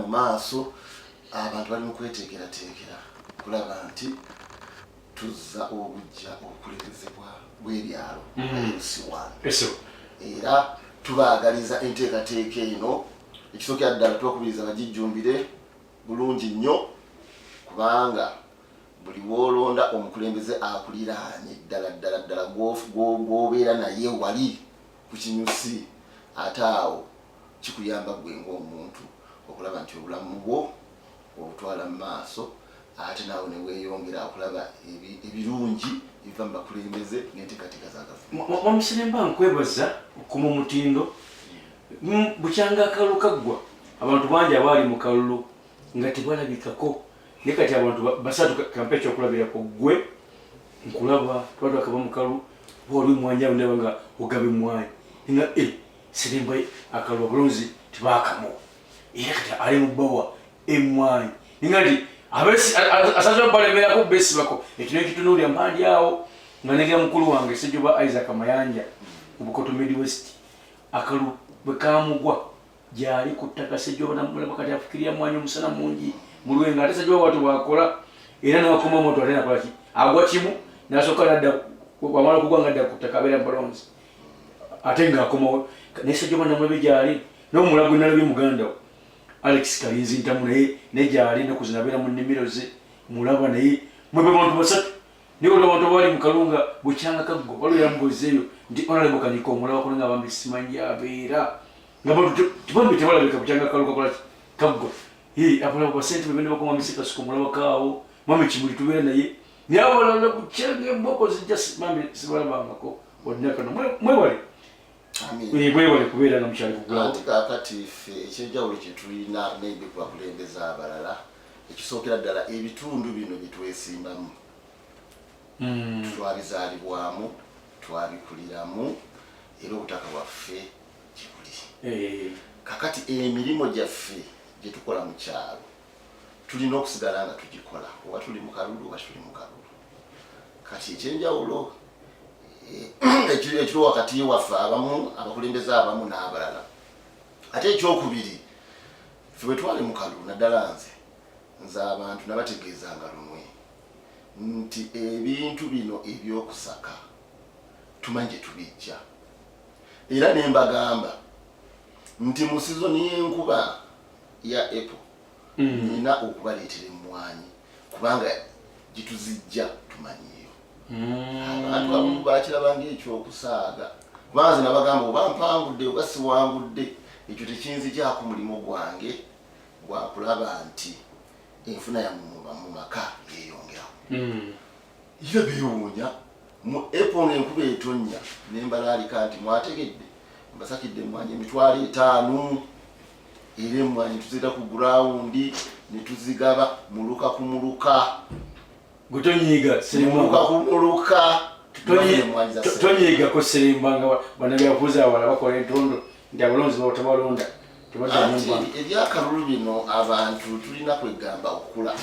mu maaso abantu bali mu kweteekerateekera kulaba nti tuzza obujja obukulembezebwa bw'ebyalo LC1 era tubaagaliza enteekateeka eno ekisookera ddala twakubiriza bagijjumbire bulungi nnyo kubanga buli woolonda omukulembeze akuliraanye ddala gw'obeera naye wali ku kinyusi ate awo kikuyamba gwe ng'omuntu okulaba nti obulamu bwo obutwala mu maaso ate naawe ne weeyongera okulaba ebirungi biva mu bakulembeze n'enteekateeka za gavumenti. Wamusirimba nkwebaza ku mu mutindo bukyanga akalulu kaggwa abantu bangi abaali mu kalulu nga tebalabikako ne kati abantu basatu kampa ekyokulabirako gwe nkulaba twali akava mu kalulu booli mwanja ndaba nga ogabe mwanyi nga sirimba akalulu abulunzi tibakamu era kati ali mu bbawa emwanyi nga nti asaza balemerako besibako ekino ekitunuulya mbandi awo nga negera mukulu wange Sejjoba Isaac Mayanja mu Bukoto Midwest akalu bwe kamugwa gyali ku ttaka Sejjoba namulaba kati afikirya mwanyi omusana mungi mu Lwenga ate Sejjoba watu bwakola era n'awakoma moto ate nakola ki agwa kimu n'asooka nadda wamala okugwa nga adda ku ttaka abeera balonzi ate ng'akomawo ne Sejjoba namulabe gyali n'omulago nalabye muganda we Alex Kalinzi ntamu naye nejali ne kuzinabera mu nnimiro ze mulaba naye mwebe bantu basatu ne olwo abantu bali mu kalunga bukyanga kaggo waliwo yambuzeeyo nti onalebo kaniko omulaba ko nga bambi simanyi abeera nga bantu tibambi tebalabika bukyanga kalunga kola kaggo apala kwa sente bende bakoma misika suko mulaba kawo mami kimuli tubeera naye nyabalala bukyanga emboko zijja mami sibalabangako odinaka no mwebali bwebale kubeera nga mukyali kugulawo ati kakati ffe ekyenjawulo kye tulina n'ebyo ku bakulembeze abalala ekisookera ddala ebitundu bino bye twesimbamu twabizaalibwamu twabikuliramu era obutaka bwaffe gye buli kakati emirimu gyaffe gye tukola mu kyalo tulina okusigala nga tugikola oba tuli mu kalulu oba tuli mu kalulu kati ekyenjawulo ekiro wakati waffe abamu abakulembeze abamu n'abalala ate ekyokubiri ffe bwe twali mu kalulu naddala nze abantu nabategeezanga lumwe nti ebintu bino ebyokusaka tumanyi gye tubijja era ne mbagamba nti mu sizoni y'enkuba ya April nina okubaleetera emmwanyi kubanga gituzijja tumanyiyo abantu abamu bakirabanga ekyokusaaga kubanga nabagamba oba mpangudde oba siwangudde ekyo tekinzigyako mulimu gwange gwakulaba nti enfuna yamuba mu maka yeeyongerawo era beewuunya mu April enkuba etonnya nembalaalika nti mwategedde mbasakidde emmwanyi emitwalo 5 era emmwanyi tuzira ku gurawundi ne tuzigaba muluka ku muluka gutonyiga Sirimba kumuluka tonyiga ko Sirimba nga banabyavuza awala bakola entondo nti abalonzi batabalonda ebyakalulu bino abantu tulina kwegamba okukula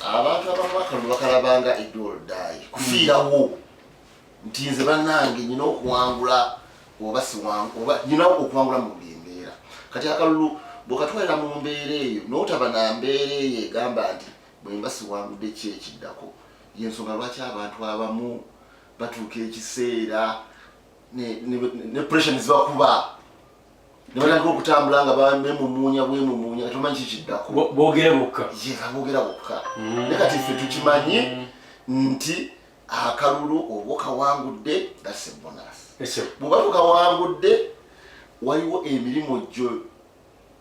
abantu abamu akalulu bakalabanga eddoldayi kufiirawo nti nze bannange nyina okuwangula oba nyina okuwangula mu buli embeera kati akalulu bwokatwalira mu mbeera eyo n'otaba na mbeera eyo egamba nti bwemba siwangudde ki ekiddako yensonga lwaki abantu abamu batuuka ekiseera ne pressure nezibakuba nebatandika okutambula nga bemumuunya bwemumuunya tomanyi kikiddako boogera bokka boogera bokka ne kati ffe tukimanyi nti akalulu oba okawangudde that's a bonus bw'oba tukawangudde waliwo emirimu gyo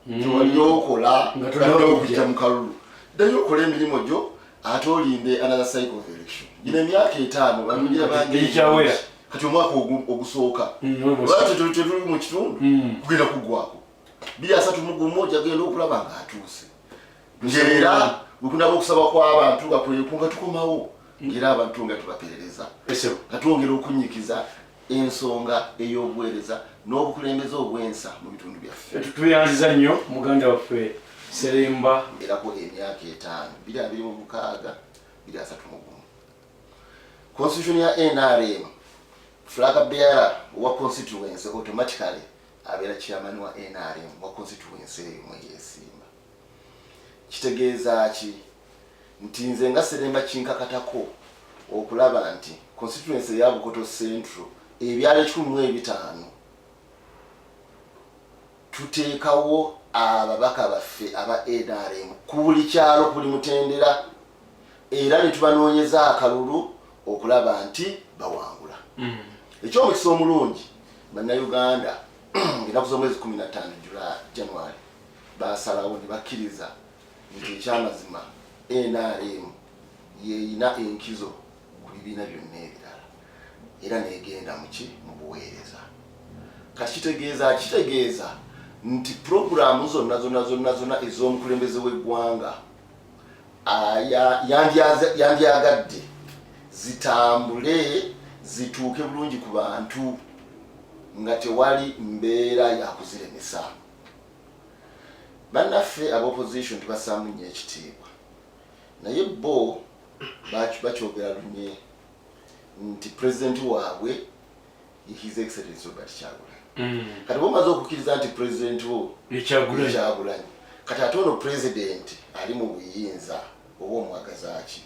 gyewali okola nga okujja mu kalulu ddayo okola emirimu gyo ate olinde another cycle of election gino emyaka 5 bamugira bange kati omwaka ogusooka lwaki tetuli mu kitundu kugenda kuggwako 231 agenda okulaba nga atuuse ng'era bwekunaba okusaba kw'abantu nga tukomawo ng'era abantu nga tubaperereza nga twongera okunyikiza ensonga ey'obuweereza n'obukulembeze obwensa mu bitundu byaffe tuyanziza nnyo muganda waffe Sirimba erako emyaka 5 26 Constitution ya NRM flag bearer wa constituency automatically abeera chairman wa NRM wa constituency mu yesimba. Kitegeeza ki nti nze nga Seremba kinkakatako okulaba nti constituency ya Bukoto Central ebyalo 15 tuteekawo ababaka baffe aba NRM ku buli kyalo kuli mutendera era ne tubanoonyeza akalulu okulaba nti bawangula. Ekyomukisa omulungi bannayuganda ennaku z'omwezi 15 January basalawo ne bakkiriza nti ekyamazima NRM yeeyina enkizo ku bibiina byonna ebirala era neegenda mu buweereza. Kati kitegeeza nti puroguramu zonna ez'omukulembeze w'eggwanga yandyagadde zitambule zituuke bulungi ku bantu nga tewali mbeera ya kuziremesa. Bannaffe ab'opposition tubasaamu nnyo ekitiibwa naye bo bakyogera lunye nti president waabwe His Excellency Robert Kyagulanyi. Kati bomaze okukkiriza nti president wo Kyagulanyi kati ate ono president ali mu buyinza oba omwagazaaki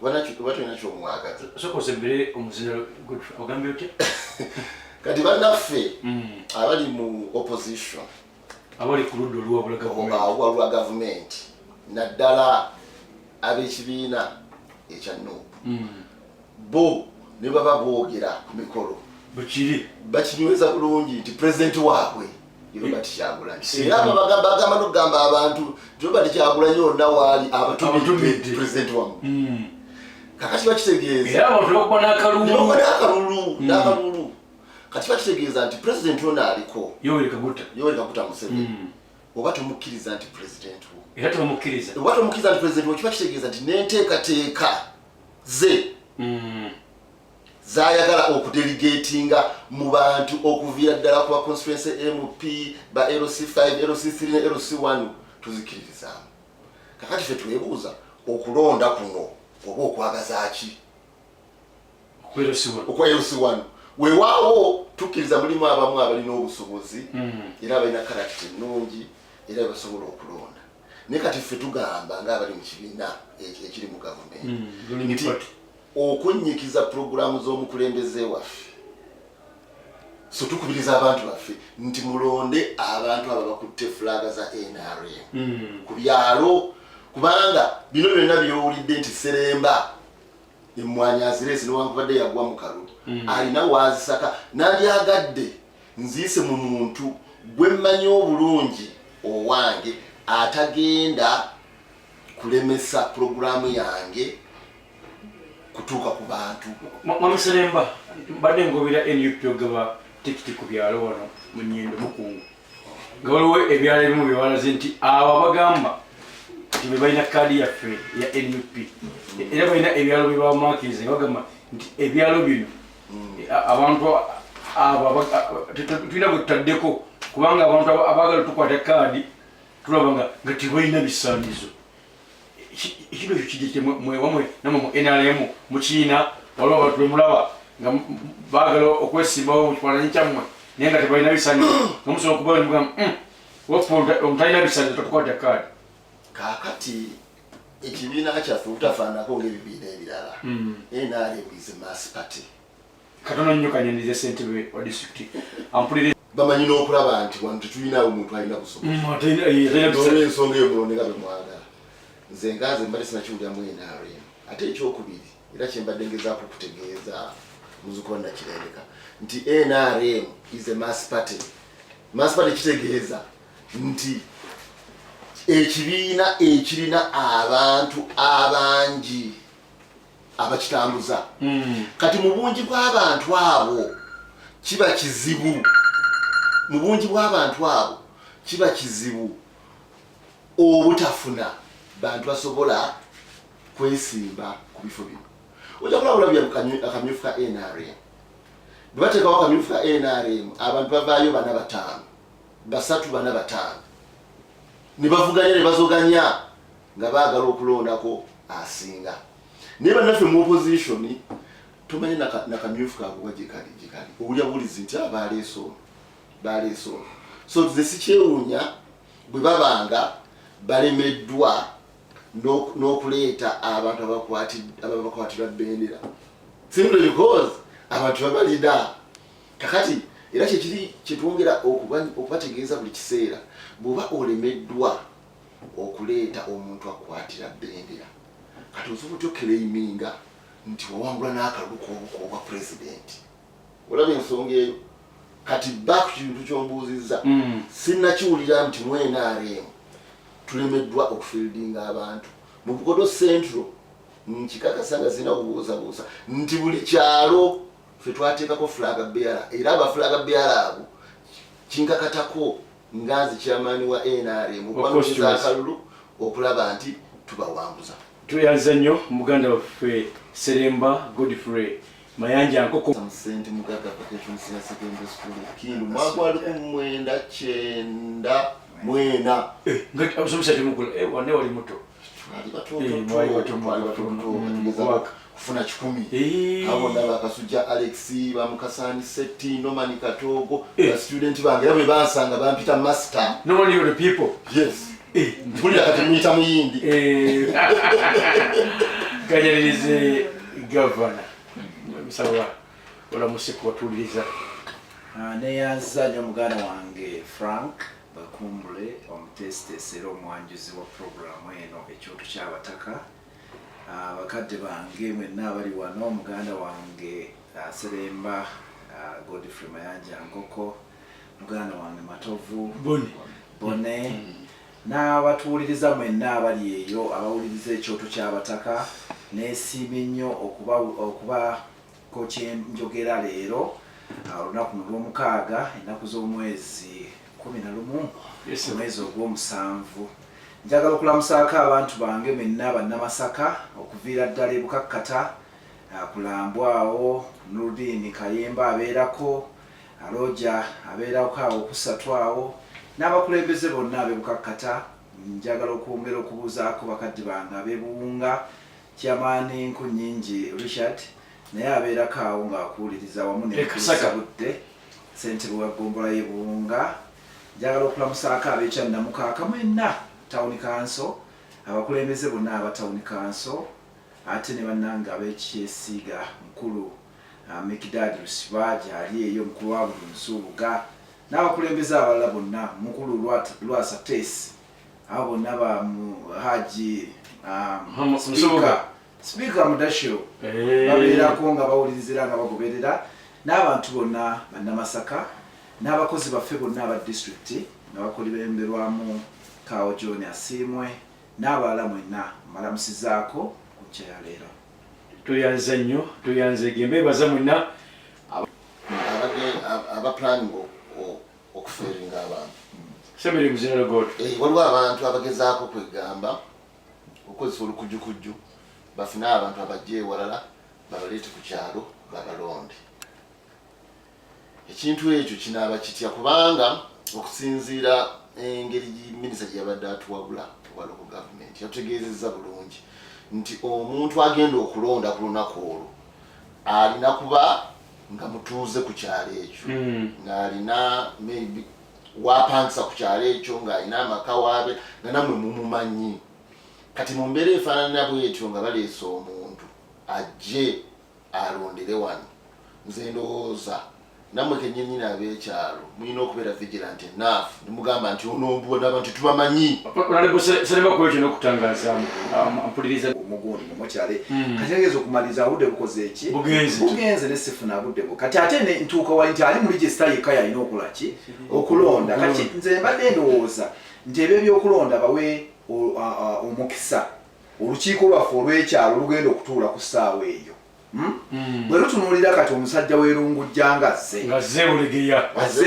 oba tolina kyomwagaza sokosembere omuzira ogambye otya kati bannaffe abali mu opposition abali ku ludda olwa gavumenti naddala ab'ekibiina ekya NUP bo ne baba boogera ku mikolo bakinyweza bulungi nti president waabwe Robert Kyagulanyi era bagamba n'okugamba abantu Robert Kyagulanyi onna waali abatumidde president wammwe kakati bakitegeeza n'akalulu kati bakitegeeza nti president ono aliko Yoweri Kaguta Museveni oba tomukkiriza nti president wo era tomukkiriza nti president wo kiba kitegeeza nti n'enteekateeka ze zayagala okudelegatinga mu bantu okuviira ddala ku ba constituency MP ba LC5 LC3 ne LC1 tuzikiririzaamu. Kakati ffe twebuuza okulonda kuno oba okwagaza ki okwa LC1 weewaawo tukkiriza mulimu abamu abalina obusobozi era abalina karakita ennungi era basobola okulonda naye kati ffe tugamba ng'abali mu kibiina ekiri mu gavumenti okunnyikiza puroguramu z'omukulembeze waffe so tukubiriza abantu baffe nti mulonde abantu abo bakutte fulaga za NRM ku byalo kubanga bino byonna byowulidde nti Seremba emmwanyaziresi newankubadde yagwa mu kalulu alina waazisaka nandyagadde nziise mu muntu gwe mmanyi obulungi owange atagenda kulemesa puroguramu yange kutuuka ku bantu. Mwami Seremba mbadde ngobera NUP ogaba tikiti ku byalo wano mu Nnyendo Mukungu nga waliwo ebyalo ebimu bye balaze nti abo abagamba nti be balina kaadi yaffe ya NUP era balina ebyalo bye bamakiriza nga bagamba nti ebyalo bino abantu abo tulina bwe tutaddeko kubanga abantu abaagala tukwata kaadi tulaba nga tebalina bisaanizo. Ekino kijje mwewamwe namwe mu NRM mu Kiina waliwo abantu bemulaba nga baagala okwesimbawo mu kifaananyi kyammwe naye nga tebalina bisaanizo nga musobola okubawo nemugamba omutalina bisaanizo tatukwata kaadi. Kaakati ekibiina kyaffe butafaanako ng'ebibiina ebirala NRM is a mass party. Katono nnyo kanyanize ssentebe wa disitulikiti ampulire bamanyi n'okulaba nti wano tetulina omuntu alina busobozi ensonga emulonde nga bemwagala. Nze ngaze mbadde sinakiwuliramu NRM ate ekyokubiri era kyembadde ngezaako okutegeeza muzukonda kirendeka nti NRM is a mass party. Mass party kitegeeza nti ekibiina ekirina abantu abangi abakitambuza kati mu bungi bw'abantu abo kiba kizibu obutafuna bantu basobola kwesimba ku bifo bino. Ojja kulabula akamyufu ka NRM bwe bateekawo akamyufu ka NRM abantu bavaayo 3-4-5 ne bavuganya ne bazoganya nga baagala okulondako asinga. Naye bannaffe mu opposition tumanyi nakamyufu kaagwe gye kali owulya bulizi nti abaleese ono baleese ono. So nze sikyewuunya bwe babanga balemeddwa n'okuleeta abantu ababakwatira bendera simply because abantu babalida kakati era kyekiri kyetwongera okubategeeza buli kiseera bw'oba olemeddwa okuleeta omuntu akwatira bendera kati osobola otya okereiminga nti wawangula n'akalulu k'obwa pulezidenti olaba ensonga eyo kati back kintu kyombuuzizza sinnakiwulira nti mu NRM tulemeddwa okufieldinga abantu mu Bukodo Central nkikakasa nga zina kubuuzabuuza nti buli kyalo ffe twateekako flag bearer era aba flag bearer abo kinkakatako nga nze chairman wa NRM okwanguza akalulu okulaba nti tubawanguza. Tuyanze nnyo muganda waffe Seremba Godfrey Mayanja Nkoko St. Mugaga Vocational Senior Secondary School Kindu mwaka 1990 mwena ngati abasomesa temukula wane wali muto mwali watoto kufuna 10 abo ndaba akasujja Alex bamukasani Seti Nomani Katogo ba student bange abo bansanga bampita master normally you the people yes mpulira kati mwita muyindi kanyalirize governor msawa wala musiku watuliriza neyazanya muganda wange Frank Bakumbule omutesitesera omwanjuzi wa programu eno ekyoto ky'abataka bakadde bange mwenna abali wano muganda wange Seremba Godfrey Mayanja Nkoko muganda wange Matovu Bone n'abatuwuliriza mwenna abali eyo abawuliriza ekyoto ky'abataka neesiimye nnyo okuba ko kyenjogera leero olunaku lw'omukaaga ennaku z'omwezi 11 omwezi ogw'omusanvu njagala okulamusaako abantu bange mwenna bannamasaka okuviira ddala ebukakkata kulambwawo Nurdin Kayemba abeerako Roja abeerako awo okusatu awo n'abakulembeze bonna ab'ebukakkata njagala okwongera okubuuzaako bakadde bange ab'ebuwunga Kyamaani Nkunyingi Richard naye abeerako awo ng'akuwuliriza wamu nebudde ssentebe wa ggombolola y'ebuwunga njagala okulamusaako ab'ekyannamukaaka mwenna Town Council abakulembeze bonna aba Town Council ate ne bannange ab'ekyesiiga mukulu Mikidad Lusibaja ali eyo mukulu wa buli Nsubuga n'abakulembeze abalala bonna mukulu Lwasa Tesi abo bonna ba Haji Speaker Mudasho babeerako nga bawulirizira nga bagoberera n'abantu bonna bannamasaka n'abakozi baffe bonna aba district nga bakulemberwamu Kawo John Asiimwe n'abalala mwenna malamusizaako ku nkya ya leero. Tuyanze nnyo tuyanze gembe baza mwenna aba planning okufeeringa abantu sebiri muzina God waliwo abantu abagezaako kwegamba okozesa olukujjukujju bafune abantu abajja ewalala babaleete ku kyalo babalonde. Ekintu ekyo kinaaba kitya kubanga okusinziira engeri minisita gye yabadde atuwabula waliwo ku gavumenti yatutegeezezza bulungi nti omuntu agenda okulonda ku lunaku olwo alina kuba nga mutuuze ku kyalo ekyo ng'alina maybe wapangisa ku kyalo ekyo ng'alina amaka waabe nga nammwe mumumanyi. Kati mu mbeera efaanana bw'etyo nga baleese omuntu ajje alondere wano nze ndowooza nammwe kennyini ab'ekyalo mulina okubeera vigilant enough ne mugamba nti onombona abantu tubamanyi. Sereba ku ekyo n'okutangaza mpuliriza omugundi mumukyale kati ngeeza okumaliriza obudde bukoze eki bugenze ne sifuna budde bwo kati ate ne ntuuka wali nti ali mu regisita yekka yalina okola ki okulonda. Kati nze mbadde ndowooza nti ebyo ebyokulonda bawe omukisa olukiiko lwaffe olw'ekyalo olugenda okutuula ku ssaawa eyo bwe lutunuulira kati omusajja w'erungujja ng'azze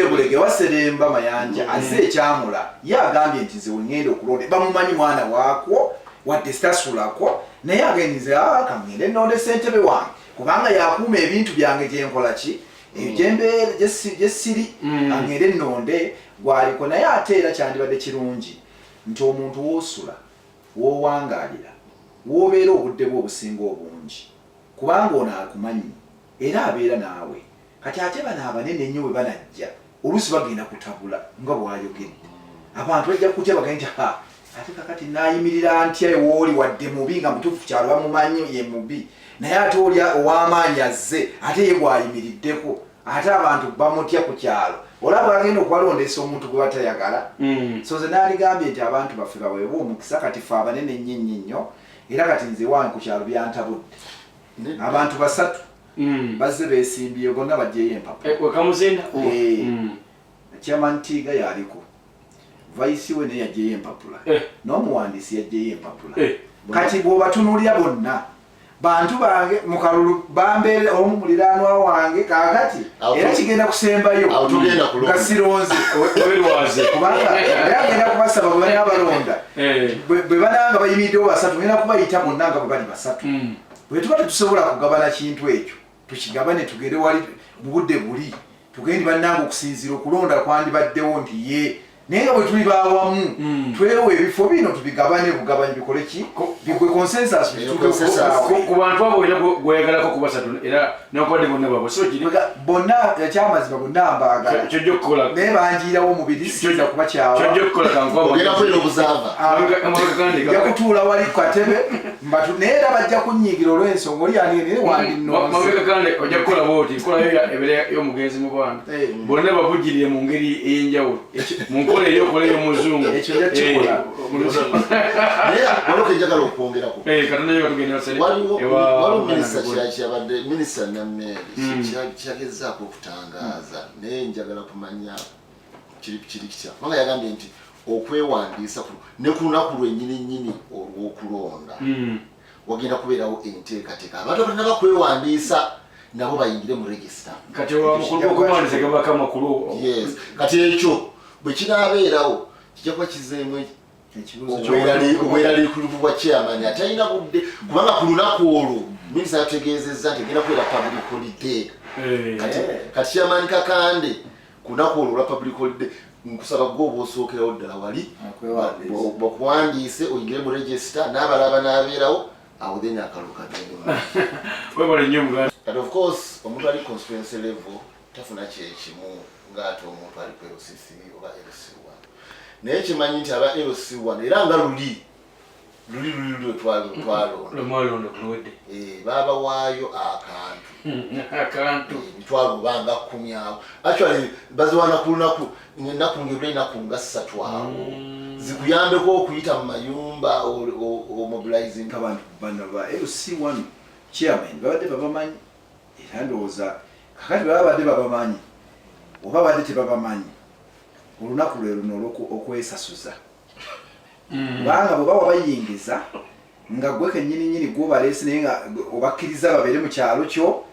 bulegeya wa Seremba Mayanja azze ekyamula ye agambye nti nze wengenda okulonda bamumanyi mwana waakwo wadde sitasulako naye agendize kangende nnonde ssentebe wange kubanga yakuuma ebintu byange gyenkola ki gyembeera gye siri angende nnonde gwaliko. Naye ate era kyandibadde kirungi nti omuntu w'osula w'owangaalira w'obeera obudde bwe obusinga obungi kubanga ono akumanyi era abeera naawe. Kati ate bano abanene ennyo bwe banajja olusi bagenda kutabula nga bwayogedde abantu bajja kutya bagenda ate kakati nayimirira ntya ewoli wadde mubi nga mutuufu kyalo bamumanyi ye mubi naye ate oli ow'amaanyi azze ate ye bwayimiriddeko ate abantu bamutya ku kyalo olaba agenda okwalondesa omuntu gwe batayagala so ze naligambye nti abantu baffe baweebwa omukisa kati fe abanene nnyo nnyo era kati nze wange ku kyalo byantabudde abantu 3 bazze beesimbye gonna bajjeyo wekamuzinda chairman Tiga yaliko vice we ne yajjeyo empapula n'omuwandiisi yajjeyo empapula kati bw'obatunulira bonna bantu bange mu kalulu bambeera omu muliraanwa wange kaakati era kigenda kusembayo nga sironze kubanga era agenda kubasaba bwe balina balonda bwe bananga bayimiriddewo 3 ngenda kubayita bonna nga bwe bali 3 bwe tuba tetusobola kugabana kintu ekyo tukigabane tugere wali mu budde buli tugendi bannanga okusinziira okulonda kwandibaddewo nti ye naye nga bwe tuli bawamu twewe ebifo bino tubigabane bugabanyi bikole ki bigwe consensus ku bantu abo olina gweyagalako ku 3 era nokwadde bonna babo so kiri bonna ekyamazima bonna mbaagala kyojja okukola naye banjiirawo omubiri sinza kuba kyawa kyojja okukola ogenda kwera obuzaava jakutuula wali katebe naye era bajja kunyigira olw'ensonga oli yanire wandinonzemabekakande ojja kukola bwoti nkolayo ebere y'omugenzi mu bwana bonna babugirire mu ngeri ey'enjawulo munkola eyokola ey'omuzungu ekyo jakikola naye waliwo njagala okwongerako katonda katugenda waliwo minisita kyabadde minisita Nammeeri kyagezaako okutangaaza naye njagala kumanya kiri kitya kubanga yagambye nti okwewandiisa ne ku lunaku lwennyini olw'okulonda wagenda kubeerawo enteekateeka abantu abalina bakwewandiisa nabo bayingire mu regisita kati okuwandiisa gabaka amakulu kati ekyo bwe kinaabeerawo kijja kuba kizeemu obweraliikirivu bwa chairman atalina budde kubanga ku lunaku olwo minisita yategeezezza nti egenda kubeera public holiday kati chairman Kakande ku lunaku olwo olwa public holiday nkusaba gwe oba osookerawo ddala wali bakuwandiise oyingire mu regisita n'abalaba n'abeerawo awo then akalulu kagende kati of course omuntu ali constituency level tafuna kyekimu ng'ate omuntu ali ku LCC oba LC1 naye kimanyi nti aba LC1 era nga luli twalonda baabawaayo akantu emitwalo banga 10 awo actually baziwana ku lunaku ennaku ngenaku nga 3 awo zikuyambeko okuyita mu mayumba omobilizing abantu bana ba LC1 chairman babadde babamanyi era ndowooza kakati babadde babamanyi oba badde tebabamanyi olunaku lwe luno okwesasuza kubanga bwe baba bayingiza nga gwe kennyini gwobaleesi naye nga obakkiriza babeere mu kyalo kyo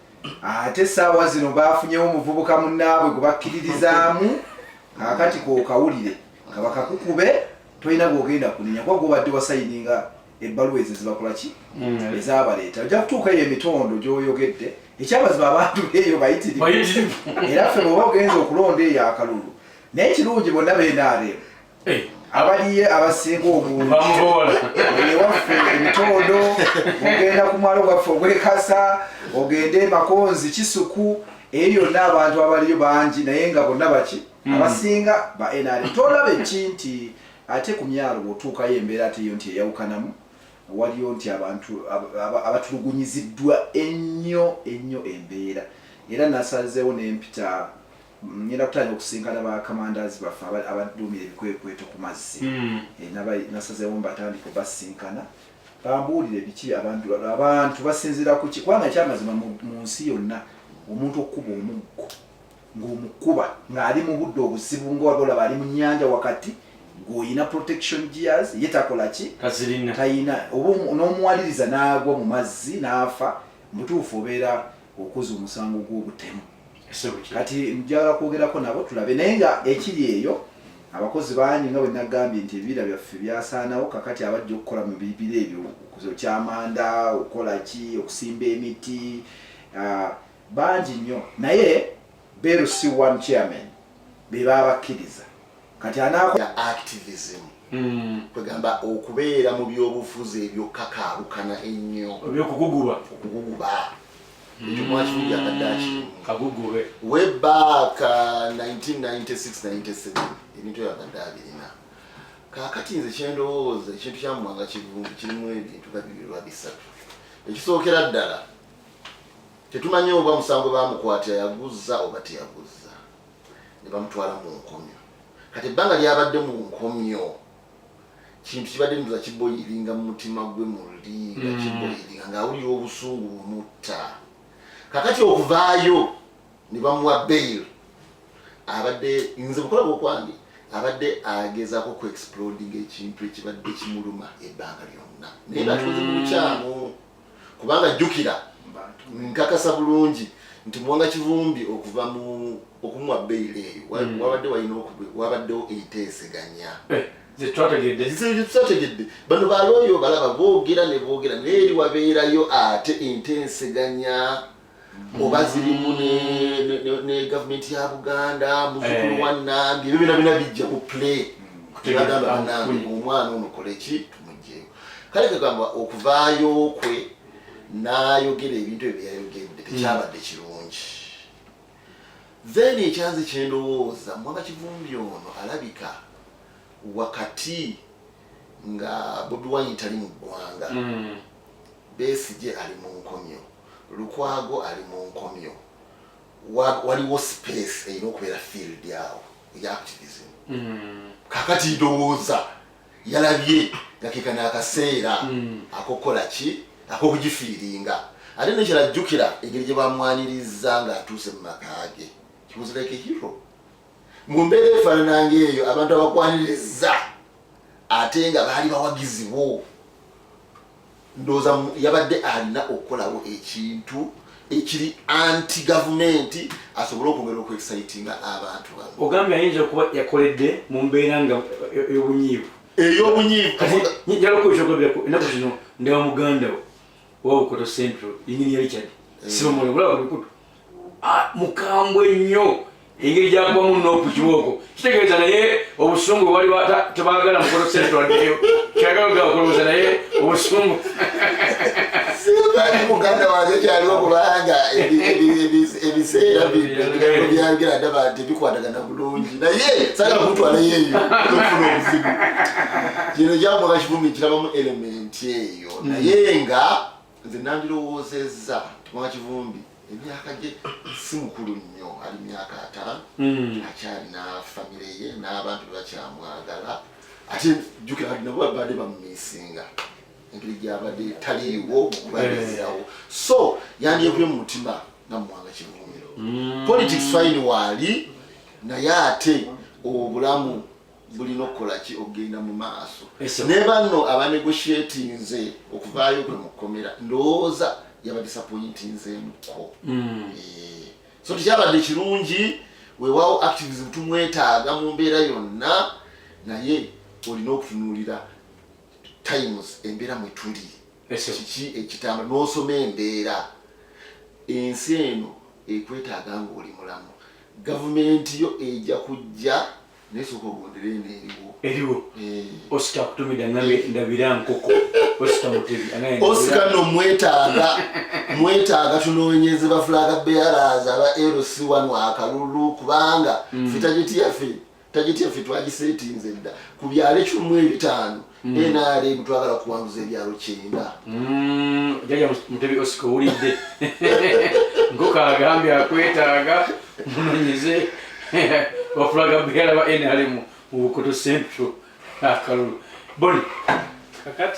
ate essaawa zino bafunyewo omuvubuka munnaabwe gwe bakkiririzaamu kakati kokawulire nga bakakukube tolina gwogenda kunenya kuba gwobadde wasayininga ebbaluwa ezo zibakola ki ezabaleeta ojja kutuukayo emitondo gy'oyogedde ekyamazima abantu eyo bayitirivu era ffe bweoba ogenza okulonda eyo akalulu naye kirungi bonna beenaaleero abaliye abasinga obungi ewaffe emitondo ogenda ku mwalo gwaffe ogwekasa ogende Makonzi Kisuku eyo yonna abantu abaliyo bangi naye nga bonna baki abasinga ba NRM tolaba ekinti ate ku myalo bw'otuukayo embeera ate yo nti eyawukanamu waliyo nti abantu abatulugunyiziddwa ennyo embeera era nasazeewo n'empita ngenda kutandika okusinkana bakamandazi baffe abaduumira ebikwekweto ku mazzi nasazeewo mbatandika basinkana bambuulire biki abantu basinzira ku ki kubanga ekyamazima mu nsi yonna omuntu okukuba omuggo ng'omukuba ng'ali mu budde obuzibu ng'olaba ali mu nnyanja wakati ng'oyina protection gears ye takola ki tayina oba n'omuwaliriza n'agwa mu mazzi n'afa mutuufu obeera okoze omusango gw'obutemu kati njagala kwogerako nabo tulabe naye nga ekiri eyo abakozi bangi nga bwe nagambye nti ebibira byaffe byasaanawo kakati abajja okukola mu bibira ebyo kyamanda okukola ki okusimba emiti bangi nnyo naye LC1 chairman be babakkiriza kati anakola activism kwegamba okubeera mu byobufuzi ebyokakaalukana ennyo ebyokuguguba ekyo mwakivumbi akaddaaki kagugube webback 1996-97 ebintu ebyo akadde abirina. Kaakati nze kyendowooza ekintu kyammwanga kivumbi kirimu ebintu babiri lwa bisatu. Ekisookera ddala tetumanyi oba musango bamukwatira yaguzza oba teyaguzza ne bamutwala mu nkomyo. Kati ebbanga lyabadde mu nkomyo kintu kibadde ndoza kiboyiringa mu mutima gwe muli nga kiboyiringa ng'awulira obusungu bumutta. Kakati okuvaayo ne bamuwa bail abadde nze bukolabo okwange abadde agezaako ku exploding ekintu ekibadde kimuluma ebbanga lyonna naye batuuze mu bukyamu kubanga jjukira nkakasa bulungi nti Muwanga Kivumbi okuva mu okumuwa bail eyo wabadde walina wabaddewo enteeseganya zitwategedde bano balooyo balaba boogera ne boogera naye eri wabeerayo ate enteeseganya oba zirimu ne gavumenti ya Buganda muzukulu wa Nambi ebyo bina bijja ku play kutebagamba banange omwana ono koleki tumugjeyo. Kale kagamba okuvaayo kwe n'ayogera ebintu ebyo byayogedde tekyabadde kirungi. Then ekyanze kyendowooza Muwanga Kivumbi ono alabika wakati nga Bobi Wine tali mu ggwanga Besigye ali mu nkomyo Lukwago ali mu nkomyo waliwo space erina okubeera field yawo ya activism. Kakati ndowooza yalabye nga kekana akaseera akokola ki akokugifiiringa ate nekyalajjukira engeri gye bamwaniriza ng'atuuse mu maka ge. He was like a hero. Mu mbeera efaanana ng'eyo abantu abakwaniriza ate nga baali bawagizi bo ndowooza yabadde alina okukolawo ekintu ekiri anti gavumenti asobole okwongera okwekisayitinga abantu bano. Ogambye ayinza okuba yakoledde mu mbeera nga ey'obunyiivu jalokookyogobera ennaku zino ndewa muganda wa Bukoto Central yingini ya Richard Simon bulaba bikutu mukambwe nnyo engeri gyakubamu n'oku kibooko kitegeeza naye obusungu bwali tebaagala Bukoto Central addeyo kyagala gakolooza naye obusungu Sibali muganda wange kyaliwo kubanga ebiseera bino byagera ddaba nti bikwatagana bulungi naye saagala kumutwala yeeyo okufuna obuzibu. Kino kya Muwanga Kivumbi kirabamu element eyo naye nga nze nandirowoozezza nti Muwanga Kivumbi emyaka gye si mukulu nnyo ali myaka 5 akyalina famire ye n'abantu bebakyamwagala ate jjukira kati nabo babadde bamumiisinga engeri gyabadde taliiwo okubagezawo so yandyekule mu mutima nga Muwanga Kivumbi. Politics fine waali naye ate obulamu bulina okukola ki okugenda mu maaso ne banno abanegotiatinze okuvaayo kwe mukomera ndowooza yabadisappointinzeemuko. So tekyabadde kirungi weewaawo activism tumwetaaga mu mbeera yonna naye olina okutunuulira times embeera mwe tuli kiki ekitamba n'osoma embeera ensi eno ekwetaaga ng'oli mulamu. Gavumenti yo ejja kujja naye sooka ogondera eriwo Oscar kutumida ngambe ndabira nkoko Oscar Mutebi Oscar no mwetaaga tunoonyeze ba flag bearers aba LC1 akalulu kubanga tageti yaffe twagisetinze dda ku byalo 15 NRM twagala kuwanguza ebyalo 9. Jaja Mutebi Oscar ulidde ngoka agambye akwetaaga munoonyeze bafulaga beara ba NRM mu Bukoto Central akalulu boni kakati